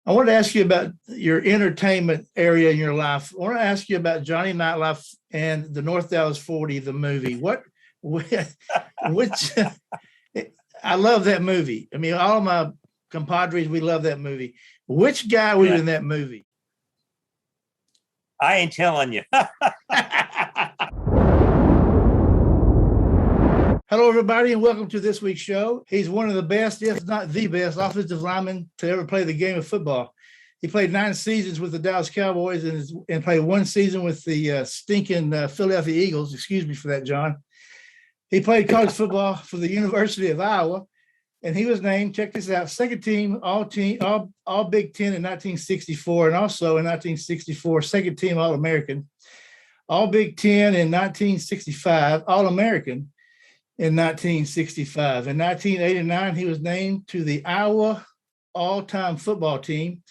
I want to ask you about your entertainment area in your life. I want to ask you about Johnny Nightlife and the North Dallas 40, the movie. Which, I love that movie. I mean, all of my compadres, we love that movie. Which guy was in that movie? I ain't telling you. Hello, everybody, and welcome to this week's show. He's one of the best, if not the best, offensive lineman to ever play the game of football. He played 9 seasons with the Dallas Cowboys and played 1 season with the stinking Philadelphia Eagles. Excuse me for that, John. He played college football for the University of Iowa, and he was named, check this out, second team, all Big Ten in 1964, and also in 1964, second team All-American, all Big Ten in 1965, All-American in 1965. In 1989, he was named to the Iowa all-time football team.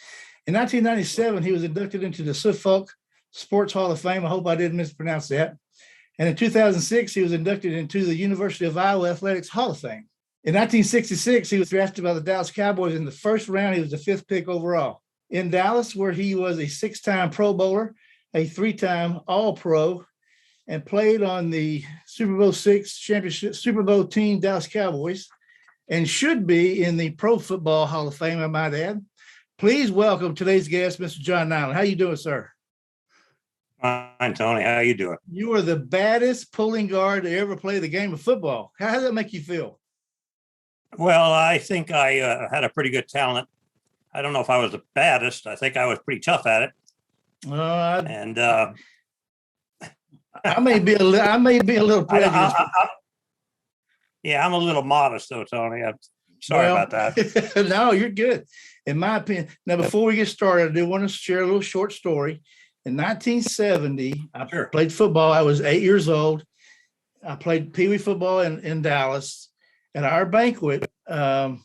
In 1997, he was inducted into the Suffolk Sports Hall of Fame. I hope I didn't mispronounce that. And in 2006, he was inducted into the University of Iowa Athletics Hall of Fame. In 1966, he was drafted by the Dallas Cowboys in the first round. He was the 5th pick overall. In Dallas, where he was a 6-time Pro Bowler, a 3-time All-Pro, and played on the Super Bowl VI championship Super Bowl team, Dallas Cowboys, and should be in the Pro Football Hall of Fame, I might add. Please welcome today's guest, Mr. John Niland. How you doing, sir? Fine, Tony. How you doing? You are the baddest pulling guard to ever play the game of football. How does that make you feel? Well, I think I had a pretty good talent. I don't know if I was the baddest. I think I was pretty tough at it. I may be a little prejudiced. Yeah, I'm a little modest, though, Tony. I'm sorry about that. No, you're good. In my opinion. Now, before we get started, I do want to share a little short story. In 1970, I played football. I was 8 years old. I played Pee Wee football in Dallas. At our banquet, at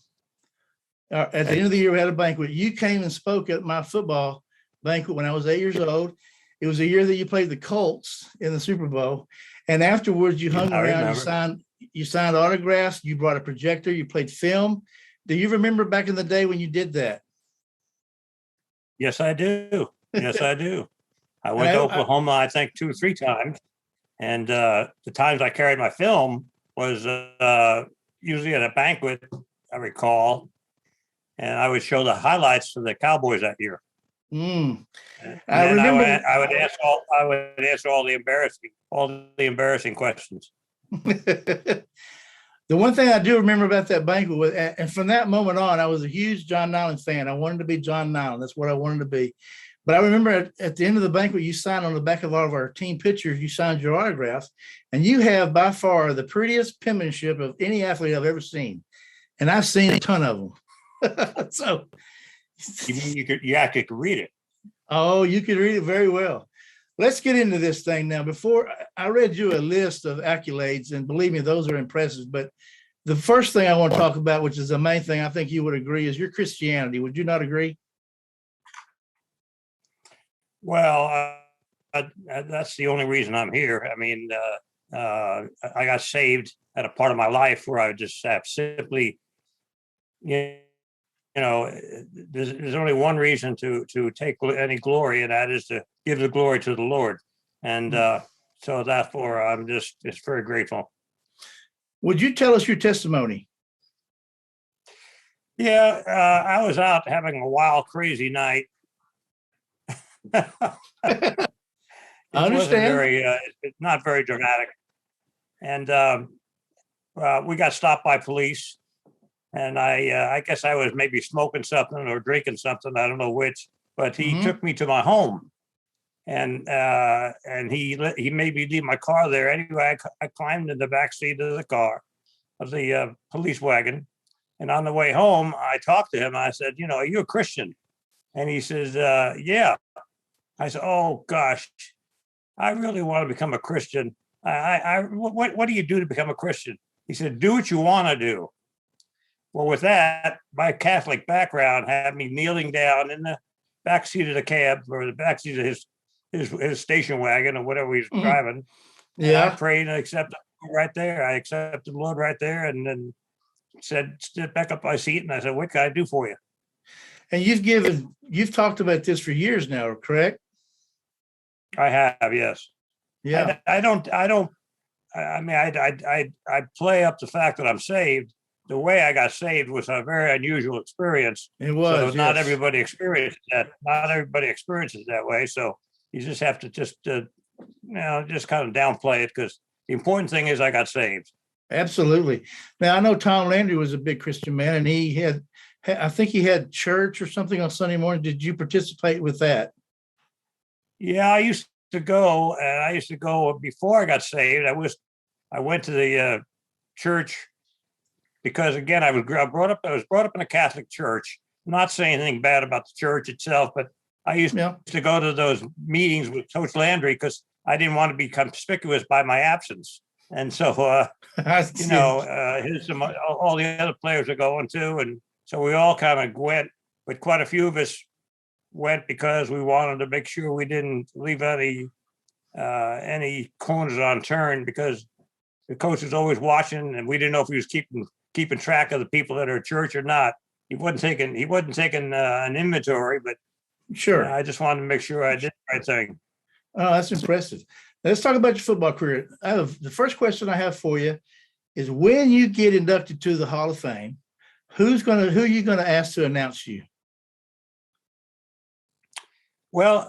the end of the year, we had a banquet. You came and spoke at my football banquet when I was 8 years old. It was the year that you played the Colts in the Super Bowl. And afterwards, you hung around, you signed autographs, you brought a projector, you played film. Do you remember back in the day when you did that? Yes, I do. Yes, I do. I went to Oklahoma, I think, 2 or 3 times. And the times I carried my film was usually at a banquet, I recall. And I would show the highlights of the Cowboys that year. I remember. I would answer all the embarrassing questions. The one thing I do remember about that banquet was, and from that moment on, I was a huge John Niland fan. I wanted to be John Niland. That's what I wanted to be. But I remember at the end of the banquet, you signed on the back of all of our team pictures, you signed your autographs, and you have by far the prettiest penmanship of any athlete I've ever seen. And I've seen a ton of them. So you mean you actually could read it? Oh, you could read it very well. Let's get into this thing now. Before I read you a list of accolades, and believe me, those are impressive. But the first thing I want to talk about, which is the main thing I think you would agree, is your Christianity. Would you not agree? Well, that's the only reason I'm here. I mean, I got saved at a part of my life where I just have simply, there's only one reason to take any glory, and that is to give the glory to the Lord. And so therefore, I'm just very grateful. Would you tell us your testimony? Yeah, I was out having a wild, crazy night. I understand. It's not very dramatic. And we got stopped by police. And I guess I was maybe smoking something or drinking something. I don't know which. But he took me to my home. And he made me leave my car there. Anyway, I climbed in the back seat of the car, of the police wagon. And on the way home, I talked to him. I said, are you a Christian? And he says, yeah. I said, oh, gosh, I really want to become a Christian. What do you do to become a Christian? He said, do what you want to do. Well, with that, my Catholic background had me kneeling down in the back seat of the cab, or the back seat of his station wagon or whatever he was driving. Yeah. And I prayed and accepted right there. I accepted the Lord right there, and then said, step back up my seat. And I said, what can I do for you? And you've talked about this for years now, correct? I have, yes. Yeah. I mean, I play up the fact that I'm saved. The way I got saved was a very unusual experience. It was. So not yes. everybody experiences that. Not everybody experiences that way. So you just have to just just kind of downplay it, because the important thing is I got saved. Absolutely. Now I know Tom Landry was a big Christian man, and I think he had church or something on Sunday morning. Did you participate with that? Yeah, I used to go, and I used to go before I got saved. I went to the church because, again, I was brought up in a Catholic church. I'm not saying anything bad about the church itself, but I used to go to those meetings with Coach Landry because I didn't want to be conspicuous by my absence. And so, all the other players are going too, and so we all kind of went, but quite a few of us went because we wanted to make sure we didn't leave any corners unturned, because the coach was always watching, and we didn't know if he was keeping track of the people that are at church or not. He wasn't taking an inventory, but sure, I just wanted to make sure I did the right thing. Oh, that's impressive. Let's talk about your football career. The first question I have for you is, when you get inducted to the Hall of Fame, who are you gonna ask to announce you? Well,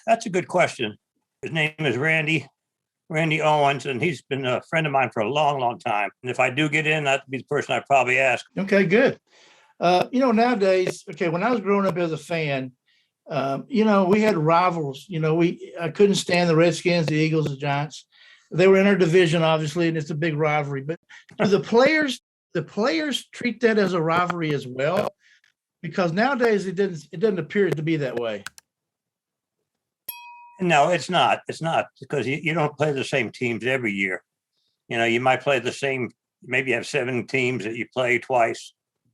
that's a good question. His name is Randy Owens, and he's been a friend of mine for a long, long time. And if I do get in, that'd be the person I'd probably ask. Okay, good. Nowadays, when I was growing up as a fan, we had rivals. I couldn't stand the Redskins, the Eagles, the Giants. They were in our division, obviously, and it's a big rivalry. But do the players treat that as a rivalry as well? Because nowadays it doesn't appear to be that way. No, it's not. It's not, because you don't play the same teams every year. You might play the same. Maybe you have 7 teams that you play twice.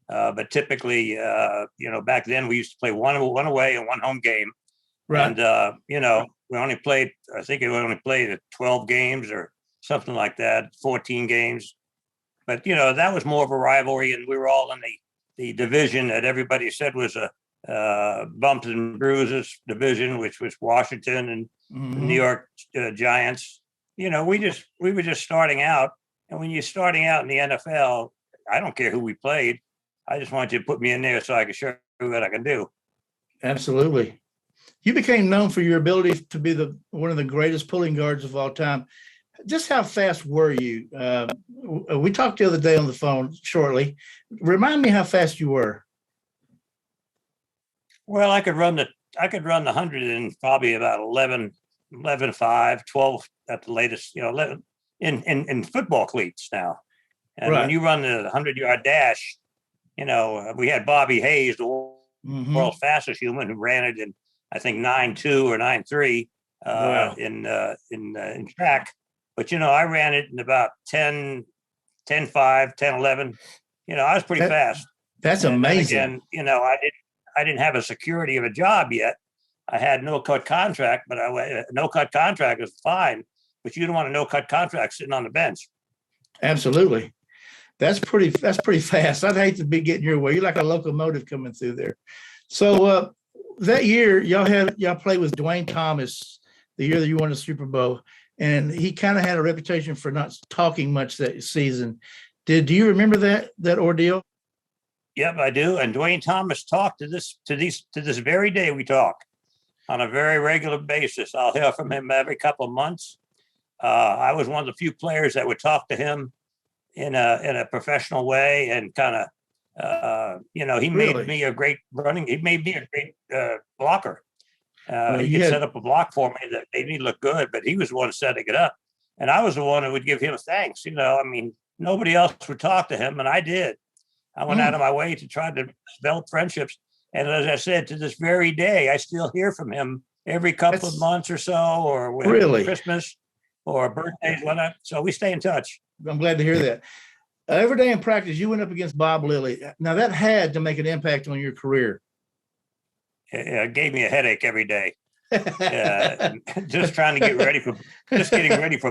But typically, back then we used to play one away and one home game. Right. And, we only played, I think we only played 12 games or something like that, 14 games. But, that was more of a rivalry, and we were all in the division that everybody said was a bumps and bruises division, which was Washington and the New York Giants. We were just starting out. And when you're starting out in the NFL, I don't care who we played. I just wanted you to put me in there so I could show you what I can do. Absolutely. You became known for your ability to be one of the greatest pulling guards of all time. Just how fast were you? We talked the other day on the phone shortly. Remind me how fast you were. Well, I could run the 100 in probably about 11.5, 12 at the latest, 11 in football cleats now. And when you run the 100-yard dash, we had Bobby Hayes, the world's fastest human, who ran it in, I think, 9.2 or 9.3 in track. But, I ran it in about 10.5, 10.11. I was pretty fast. That's amazing. And I didn't have a security of a job yet. I had no-cut contract, but no-cut contract is fine. But you don't want a no-cut contract sitting on the bench. Absolutely. That's pretty fast. I'd hate to be getting your way. You're like a locomotive coming through there. So that year, y'all played with Dwayne Thomas, the year that you won the Super Bowl, and he kind of had a reputation for not talking much that season. Do you remember that ordeal? Yep, I do. And Dwayne Thomas talked to this very day. We talk on a very regular basis. I'll hear from him every couple of months. I was one of the few players that would talk to him in a professional way, and kind of, he made me a great blocker. He could set up a block for me that made me look good, but he was the one setting it up. And I was the one who would give him thanks. Nobody else would talk to him, and I did. I went out of my way to try to develop friendships. And as I said, to this very day, I still hear from him every couple of months or so, or Christmas or birthdays, whatnot. So we stay in touch. I'm glad to hear that. Every day in practice, you went up against Bob Lilly. Now, that had to make an impact on your career. It gave me a headache every day. Just getting ready for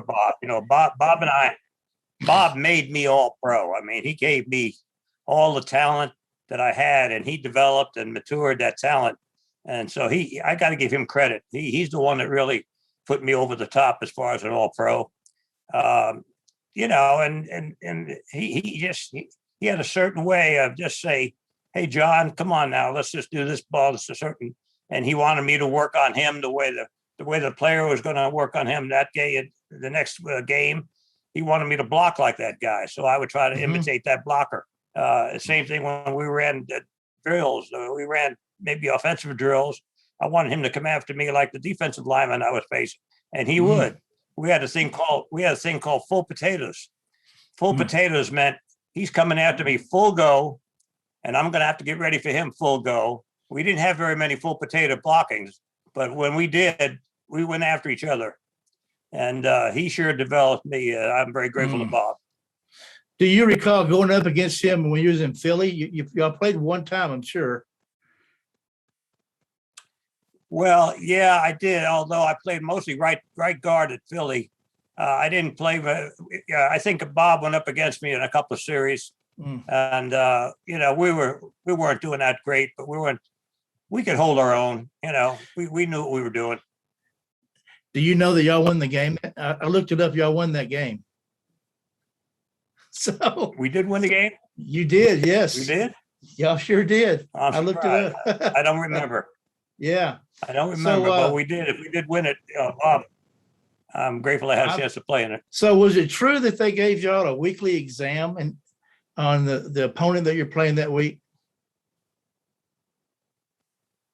Bob. Bob made me all pro. I mean, he gave me all the talent. that I had, and he developed and matured that talent. And so I got to give him credit. He's the one that really put me over the top as far as an All-Pro. And he had a certain way of just say, "Hey, John, come on now, let's just do this ball." It's a certain, and he wanted me to work on him the way the player was going to work on him that day. The next game, he wanted me to block like that guy, so I would try to imitate that blocker. Same thing when we ran drills. We ran maybe offensive drills. I wanted him to come after me like the defensive lineman I was facing, and he would. We had a thing called full potatoes. Full potatoes meant he's coming after me full go, and I'm going to have to get ready for him full go. We didn't have very many full potato blockings, but when we did, we went after each other, and he sure developed me. I'm very grateful to Bob. Do you recall going up against him when you was in Philly? Y'all played one time, I'm sure. Well, yeah, I did. Although I played mostly right guard at Philly, I didn't play. I think Bob went up against me in a couple of series, and we weren't doing that great, but we could hold our own. We knew what we were doing. Do you know that y'all won the game? I looked it up. Y'all won that game. So we did win the game. You did, yes. We did. Y'all sure did. I looked it up. I don't remember. Yeah. I don't remember, but we did. If we did win it, Bob, I'm grateful I had a chance to play in it. So was it true that they gave y'all a weekly exam on the opponent that you're playing that week?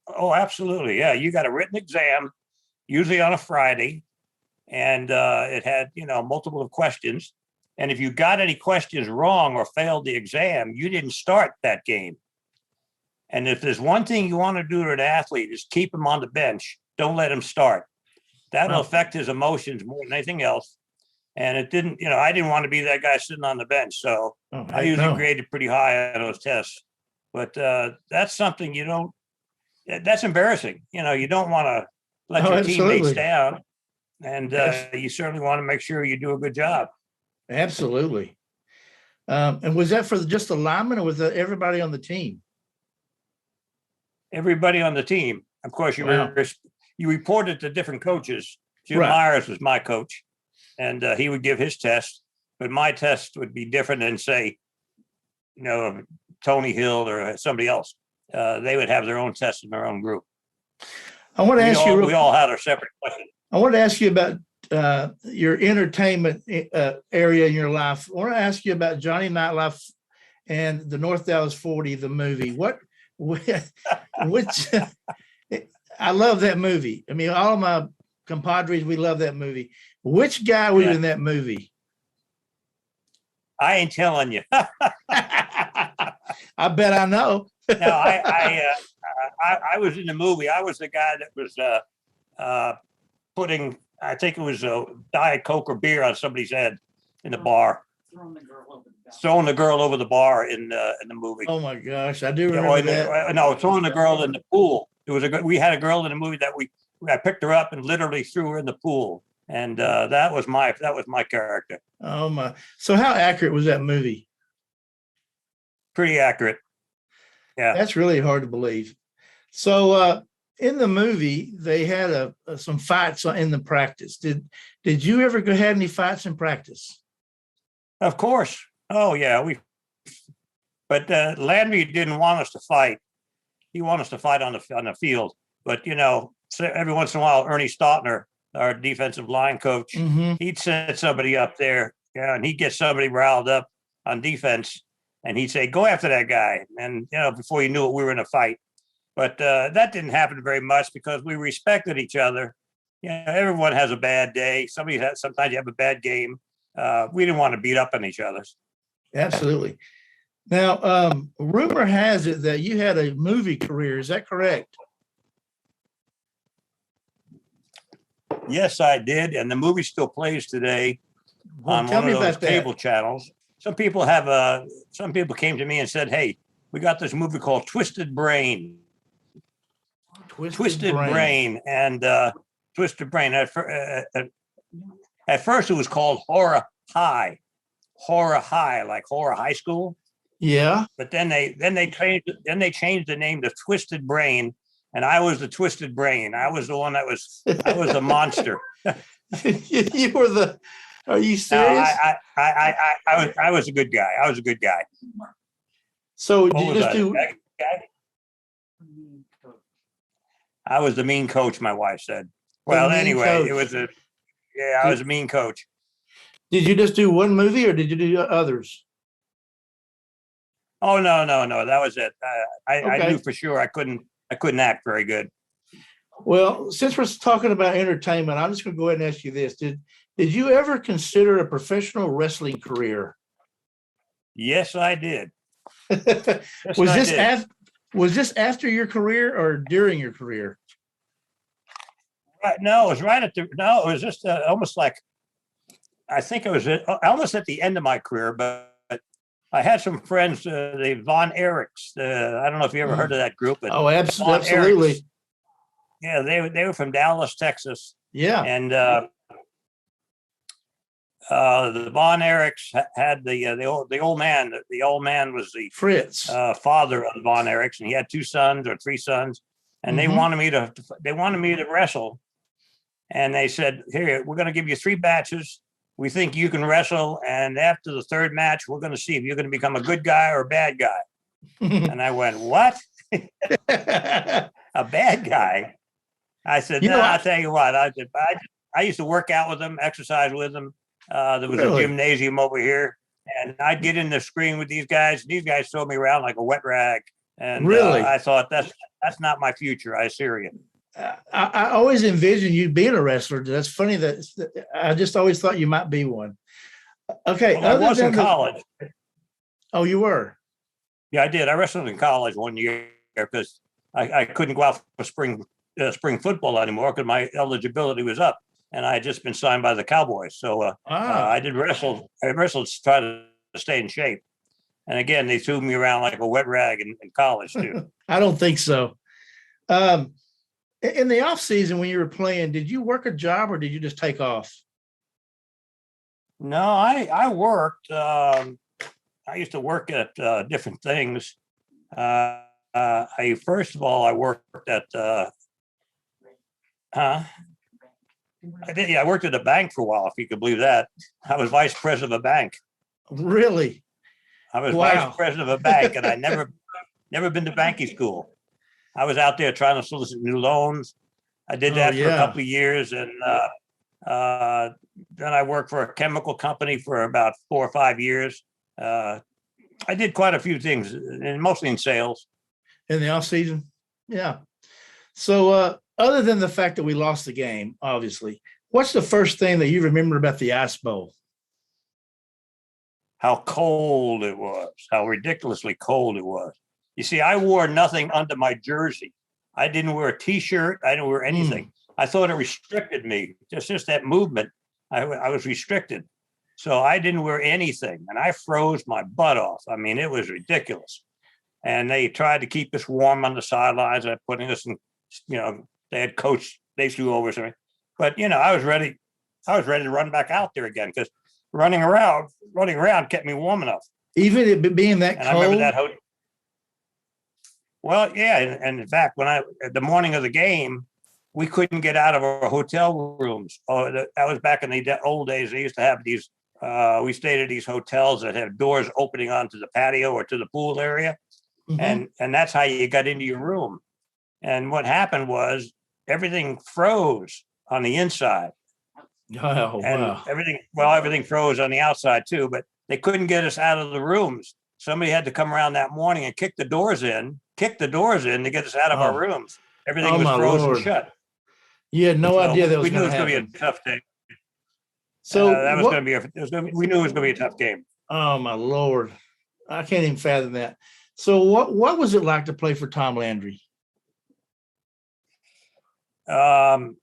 Oh, absolutely. Yeah, you got a written exam, usually on a Friday, and it had multiple questions. And if you got any questions wrong or failed the exam, you didn't start that game. And if there's one thing you want to do to an athlete is keep him on the bench. Don't let him start. That'll affect his emotions more than anything else. And it didn't, I didn't want to be that guy sitting on the bench. So I usually graded pretty high on those tests. But that's something that's embarrassing. You don't want to let your teammates down. And you certainly want to make sure you do a good job. Absolutely. And was that for just the linemen, or was that everybody on the team? Everybody on the team. Of course, you reported to different coaches. Jim Myers was my coach, and he would give his test, but my test would be different than, say, Tony Hill or somebody else. They would have their own tests in their own group. I want to ask you. We all had our separate questions. I want to ask you about your entertainment area in your life. I want to ask you about Johnny Nightlife and the North Dallas 40, the movie. Which I love that movie. I mean, all of my compadres, we love that movie. Which guy was in that movie? I ain't telling you. I bet I know. No, I was in the movie. I was the guy that was putting, I think it was a Diet Coke or beer on somebody's head in the bar. Throwing the girl over the bar in the movie. Oh my gosh, I do remember that. No, throwing the girl in the pool. We had a girl in the movie that I picked her up and literally threw her in the pool, and that was my character. Oh my! So how accurate was that movie? Pretty accurate. Yeah, that's really hard to believe. So in the movie, they had some fights in the practice. Did you ever have any fights in practice? Of course. Oh yeah, but Landry didn't want us to fight. He wanted us to fight on the field. But so every once in a while, Ernie Stautner, our defensive line coach, he'd set somebody up there, and he'd get somebody riled up on defense, and he'd say, "Go after that guy." And before you knew it, we were in a fight. But that didn't happen very much because we respected each other. Everyone has a bad day. Sometimes you have a bad game. We didn't want to beat up on each other. Absolutely. Now, rumor has it that you had a movie career. Is that correct? Yes, I did. And the movie still plays today on one of those cable channels. Some people came to me and said, "Hey, we got this movie called Twisted Brain." Twisted Brain. And Twisted Brain. At first, it was called Horror High, like Horror High School. Yeah. But then they changed the name to Twisted Brain, and I was the Twisted Brain. I was the one I was the monster. You were the. Are you No, serious? I was a good guy. I was a good guy. So What did you was just I? do? That guy? I was the mean coach, my wife said. The Well, mean anyway, coach. I was a mean coach. Did you just do one movie or did you do others? Oh no, that was it. I knew Okay. for sure I couldn't act very good. Well, since we're talking about entertainment, I'm just going to go ahead and ask you this: Did you ever consider a professional wrestling career? Yes, I did. Yes, was I this did. was this after your career or during your career? Right, no, it was right at the. No, it was just almost like I think it was almost at the end of my career, but I had some friends, the Von Erichs. I don't know if you ever heard of that group, but Oh, Von absolutely. Erichs. Yeah, they were from Dallas, Texas, Yeah. and the Von Erichs had the old man. The old man was the Fritz. father of the Von Erichs, and he had 2 sons or 3 sons, and they wanted me to wrestle, and they said, "Here, we're going to give you 3 matches. We think you can wrestle, and after the 3rd match, we're going to see if you're going to become a good guy or a bad guy." And I went, "What? A bad guy?" I said, You "No, know, I'll tell you what. I used to work out with them, exercise with them. There was a really? gymnasium over here, and I'd get in the screen with these guys. These guys throw me around like a wet rag, and Really? I thought that's not my future. I assure you." I always envisioned you being a wrestler. That's funny that I just always thought you might be one. Okay. Well, I was in college. Oh, you were? Yeah, I did. I wrestled in college 1 year because I couldn't go out for spring football anymore because my eligibility was up, and I had just been signed by the Cowboys. So I did wrestle. I wrestled to try to stay in shape. And again, they threw me around like a wet rag in college too. I don't think so. In the off season when you were playing, did you work a job or did you just take off? No, I worked. I used to work at different things. I first of all I worked at. I did. Yeah, I worked at a bank for a while, if you could believe that. I was vice president of a bank. Really? I was Wow. vice president of a bank, and I never been to banking school. I was out there trying to solicit new loans. I did that for a couple of years, and then I worked for a chemical company for about 4 or 5 years. I did quite a few things, and mostly in sales. In the off season? Yeah. So other than the fact that we lost the game, obviously, what's the first thing that you remember about the Ice Bowl? How cold it was, how ridiculously cold it was. You see, I wore nothing under my jersey. I didn't wear a T-shirt. I didn't wear anything. I thought it restricted me. Just that movement. I was restricted. So I didn't wear anything, and I froze my butt off. I mean, it was ridiculous. And they tried to keep us warm on the sidelines, putting us in, they had coached, they threw over something. But, I was ready to run back out there again because running around kept me warm enough. Even it being that cold? I remember that. Well, yeah. And in fact, the morning of the game, we couldn't get out of our hotel rooms. Oh, that was back in the old days. They used to have these, we stayed at these hotels that had doors opening onto the patio or to the pool area. And that's how you got into your room. And what happened was everything froze on the inside. Oh, and wow. everything froze on the outside too, but they couldn't get us out of the rooms. Somebody had to come around that morning and kick the doors in to get us out of our rooms. Everything was frozen shut. You had no idea that was going to happen. We knew it was going to be a tough day. So we knew it was going to be a tough game. Oh my Lord. I can't even fathom that. So what was it like to play for Tom Landry? Tom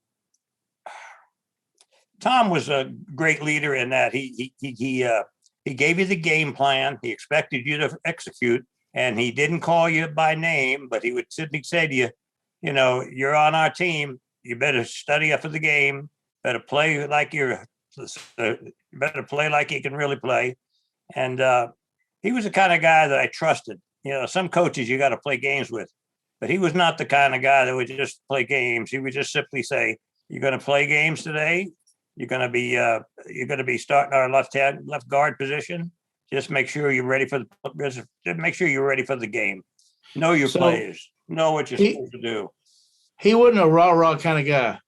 was a great leader in that he gave you the game plan. He expected you to execute, and he didn't call you by name, but he would simply say to you, you're on our team. You better study up for the game. Better play like you better play like you can really play. And he was the kind of guy that I trusted. Some coaches you got to play games with, but he was not the kind of guy that would just play games. He would just simply say, "You're going to play games today. You're going to be starting our left guard position. Just make sure you're ready for the game. Know your plays. Know what you're supposed to do." He wasn't a rah kind of guy.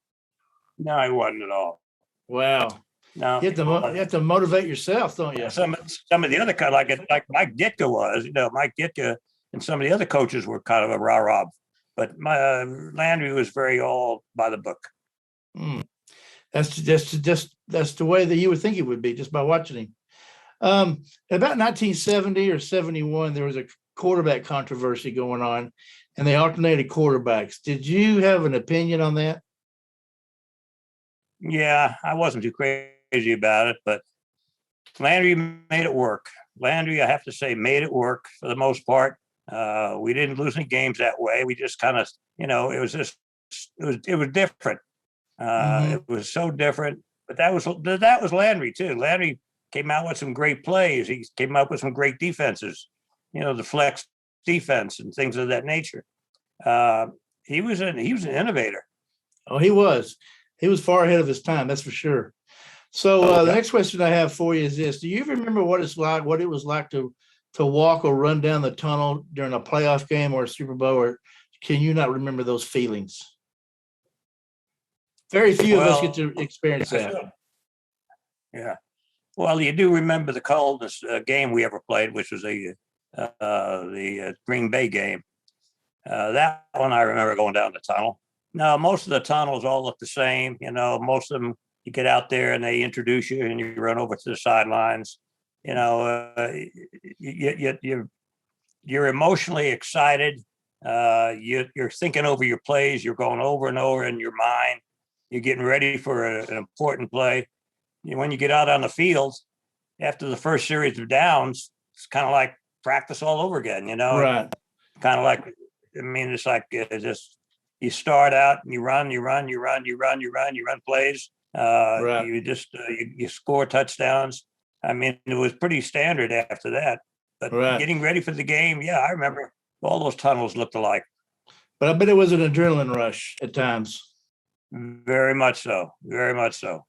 No, he wasn't at all. Wow. No, you have to motivate yourself, don't you? Some of the other like Mike Ditka was. Mike Ditka and some of the other coaches were kind of a rah, but my Landry was very all by the book. That's the way that you would think he would be just by watching him. About 1970 or 71, there was a quarterback controversy going on, and they alternated quarterbacks. Did you have an opinion on that? Yeah, I wasn't too crazy about it, but Landry made it work. Landry, I have to say, made it work for the most part. We didn't lose any games that way. We just kind of, it was different. It was so different, but that was Landry too. Landry came out with some great plays. He came up with some great defenses, the flex defense and things of that nature. He was an innovator. Oh, he was. He was far ahead of his time, that's for sure. So the next question I have for you is this: do you remember what it was like to walk or run down the tunnel during a playoff game or a Super Bowl, or can you not remember those feelings? Very few of us get to experience that. Yeah. Well, you do remember the coldest game we ever played, which was the Green Bay game. That one I remember going down the tunnel. No, most of the tunnels all look the same. Most of them, you get out there and they introduce you and you run over to the sidelines. You're emotionally excited. You're thinking over your plays. You're going over and over in your mind. You're getting ready for an important play. When you get out on the field, after the first series of downs, it's kind of like practice all over again, Right. Kind of like, it's like just you start out and you run plays. Right. You score touchdowns. It was pretty standard after that. But Getting ready for the game, yeah, I remember all those tunnels looked alike. But I bet it was an adrenaline rush at times. Very much so. Very much so.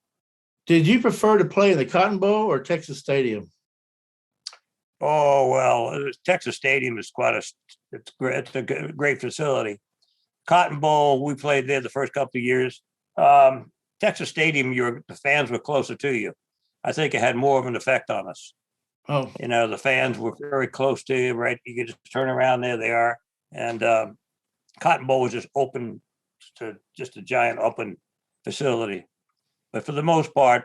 Did you prefer to play in the Cotton Bowl or Texas Stadium? Oh, well, Texas Stadium is it's a great facility. Cotton Bowl, we played there the first couple of years. Texas Stadium, the fans were closer to you. I think it had more of an effect on us. Oh, the fans were very close to you, right? You could just turn around, there they are. And Cotton Bowl was just open to just a giant open facility. But for the most part,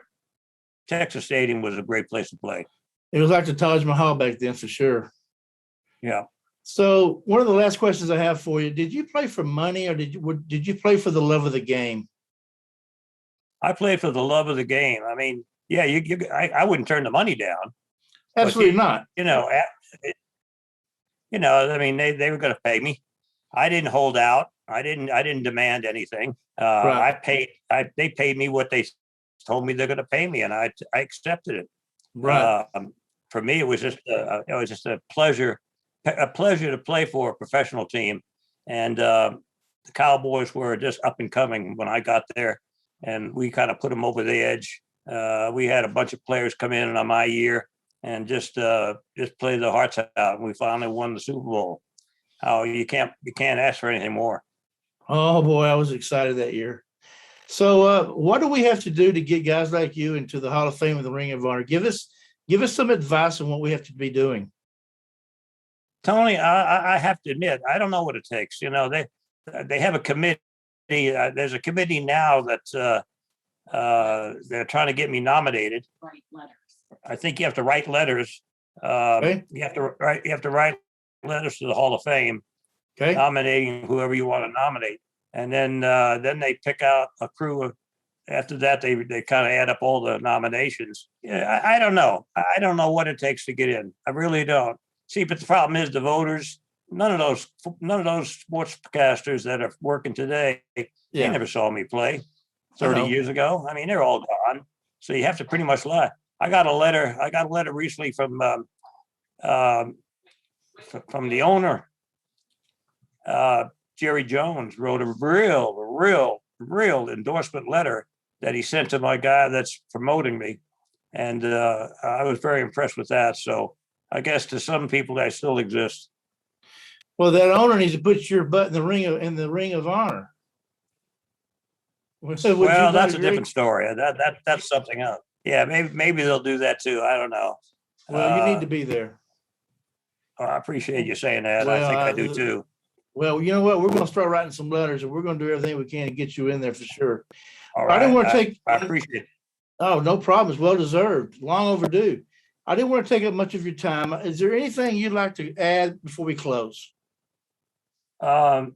Texas Stadium was a great place to play. It was like the Taj Mahal back then, for sure. Yeah. So one of the last questions I have for you: did you play for money, or did you play for the love of the game? I played for the love of the game. Yeah, I wouldn't turn the money down. Absolutely not. They were going to pay me. I didn't hold out. I didn't demand anything. Right. They paid me what they told me they're going to pay me, and I accepted it. Right. For me, it was just a pleasure to play for a professional team. And the Cowboys were just up and coming when I got there, and we kind of put them over the edge. We had a bunch of players come in on my year and just play their hearts out, and we finally won the Super Bowl. You can't ask for anything more. Oh boy, I was excited that year. So what do we have to do to get guys like you into the Hall of Fame and the Ring of Honor? Give us some advice on what we have to be doing. Tony, I have to admit, I don't know what it takes. They have a committee. There's a committee now that they're trying to get me nominated. Write letters. I think you have to write letters. Okay. You have to write letters to the Hall of Fame, Okay. nominating whoever you want to nominate, and then they pick out a crew. After that, they kind of add up all the nominations. Yeah, I don't know. I don't know what it takes to get in. I really don't. See, but the problem is the voters. None of those sportscasters that are working today, they never saw me play 30 years ago. They're all gone. So you have to pretty much lie. I got a letter recently from from the owner, Jerry Jones wrote a real endorsement letter that he sent to my guy that's promoting me. And I was very impressed with that. So I guess to some people that still exist. Well, that owner needs to put your butt in the ring of honor. Well, that's a different story. That's something else. Yeah, maybe they'll do that too. I don't know. Well, you need to be there. I appreciate you saying that. Well, I think I do too. Well, you know what? We're going to start writing some letters, and we're going to do everything we can to get you in there for sure. All right. I didn't want to take. I appreciate it. Oh, no problem. It's well deserved. Long overdue. I didn't want to take up much of your time. Is there anything you'd like to add before we close? No,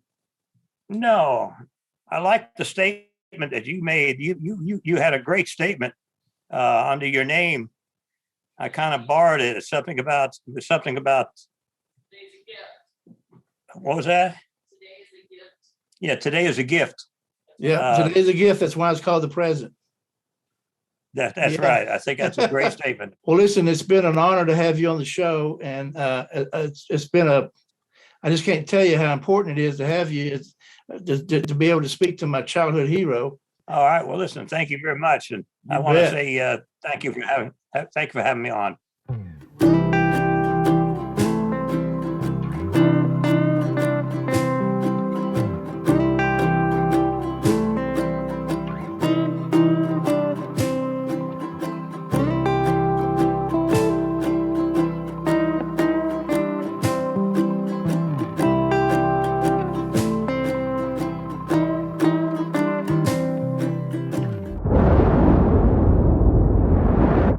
I like the statement that you made. You had a great statement under your name. I kind of borrowed it. It's something about. What was that? Yeah, today is a gift. Yeah, today's a gift. That's why it's called the present. That's right. I think that's a great statement. Well, listen, it's been an honor to have you on the show, and it's been I just can't tell you how important it is to have you to be able to speak to my childhood hero. All right. Well, listen, thank you very much, and I want to say thank you for having me on.